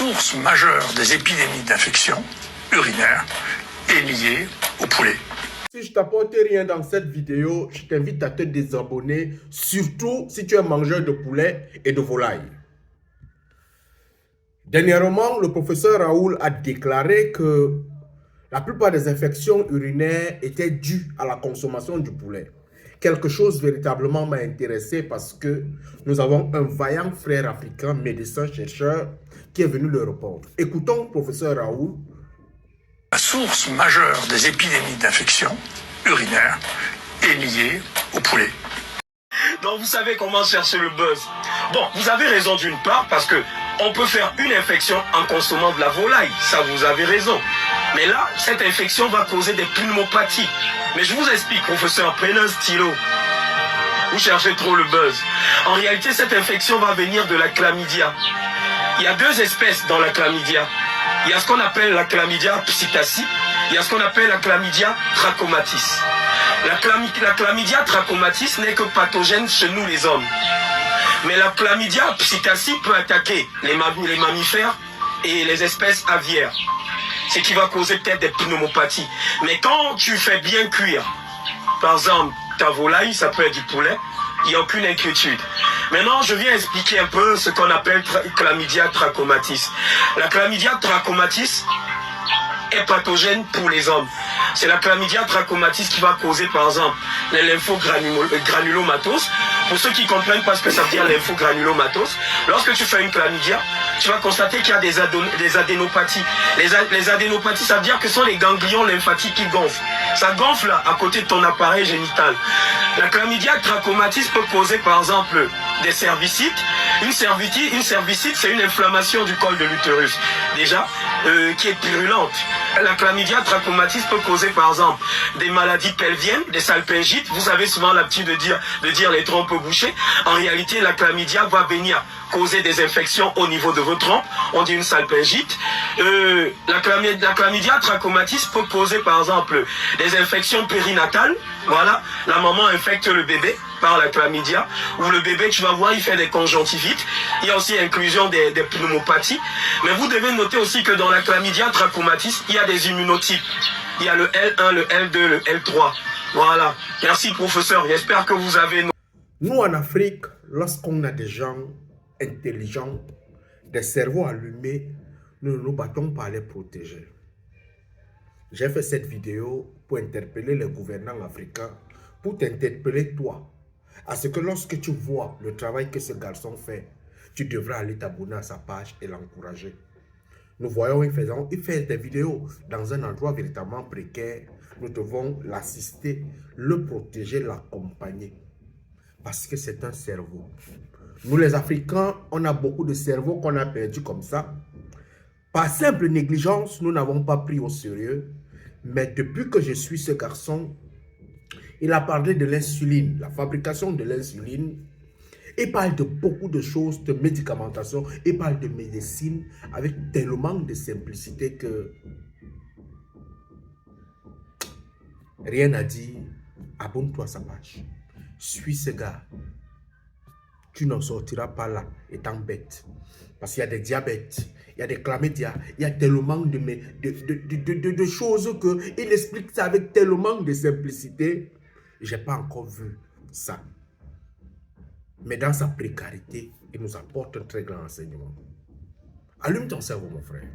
source majeure des épidémies d'infections urinaires est liée au poulet. Si je t'apporte rien dans cette vidéo, je t'invite à te désabonner, surtout si tu es mangeur de poulet et de volaille. Dernièrement, le professeur Raoul a déclaré que la plupart des infections urinaires étaient dues à la consommation du poulet. Quelque chose véritablement m'a intéressé parce que nous avons un vaillant frère africain, médecin-chercheur, qui est venu le répondre. Écoutons le professeur Raoul. La source majeure des épidémies d'infections urinaires est liée au poulet. Donc vous savez comment chercher le buzz. Bon, vous avez raison d'une part parce que on peut faire une infection en consommant de la volaille. Ça, vous avez raison. Mais là, cette infection va causer des pneumopathies. Mais je vous explique, professeur, prenez un stylo. Vous cherchez trop le buzz. En réalité, cette infection va venir de la chlamydia. Il y a deux espèces dans la chlamydia. Il y a ce qu'on appelle la chlamydia psittaci. Il y a ce qu'on appelle la chlamydia trachomatis. La chlamydia trachomatis n'est que pathogène chez nous les hommes. Mais la chlamydia psittaci peut attaquer les mammifères et les espèces aviaires. Ce qui va causer peut-être des pneumopathies. Mais quand tu fais bien cuire, par exemple, ta volaille, ça peut être du poulet, il n'y a aucune inquiétude. Maintenant, je viens expliquer un peu ce qu'on appelle chlamydia trachomatis. La chlamydia trachomatis est pathogène pour les hommes. C'est la chlamydia trachomatis qui va causer, par exemple, les lymphogranulomatoses. Pour ceux qui comprennent pas ce que ça veut dire lymphogranulomatose, lorsque tu fais une chlamydia, tu vas constater qu'il y a des adénopathies. Les adénopathies, ça veut dire que ce sont les ganglions lymphatiques qui gonflent. Ça gonfle là, à côté de ton appareil génital. La chlamydia trachomatis peut causer, par exemple, des cervicites. Une cervicite, c'est une inflammation du col de l'utérus, déjà, qui est purulente. La chlamydia trachomatis peut causer, par exemple, des maladies pelviennes, des salpingites. Vous avez souvent l'habitude de dire les trompes bouchées. En réalité, la chlamydia va venir causer des infections au niveau de vos trompes. On dit une salpingite. La chlamydia trachomatis peut causer, par exemple, des infections périnatales. Voilà, la maman infecte le bébé par la chlamydia, ou le bébé, tu vas voir, il fait des conjonctivites. Il y a aussi inclusion des pneumopathies. Mais vous devez noter aussi que dans la chlamydia trachomatis, il y a des immunotypes. Il y a le L1, le L2, le L3. Voilà. Merci, professeur. J'espère que vous avez... Nous, en Afrique, lorsqu'on a des gens intelligents, des cerveaux allumés, nous ne nous battons pas à les protéger. J'ai fait cette vidéo pour interpeller les gouvernants africains, pour t'interpeller toi, à ce que lorsque tu vois le travail que ce garçon fait, tu devras aller t'abonner à sa page et l'encourager. Nous voyons, il fait des vidéos dans un endroit véritablement précaire. Nous devons l'assister, le protéger, l'accompagner. Parce que c'est un cerveau. Nous les Africains, on a beaucoup de cerveaux qu'on a perdus comme ça. Par simple négligence, nous n'avons pas pris au sérieux. Mais depuis que je suis ce garçon, il a parlé de l'insuline, la fabrication de l'insuline. Il parle de beaucoup de choses, de médicamentation. Il parle de médecine avec tellement de simplicité que rien à dire. Abonne-toi à sa page. Suis ce gars. Tu n'en sortiras pas là étant bête. Parce qu'il y a des diabètes, il y a des chlamydia, il y a tellement de choses qu'il explique ça avec tellement de simplicité. Je n'ai pas encore vu ça. Mais dans sa précarité, il nous apporte un très grand enseignement. Allume ton cerveau, mon frère.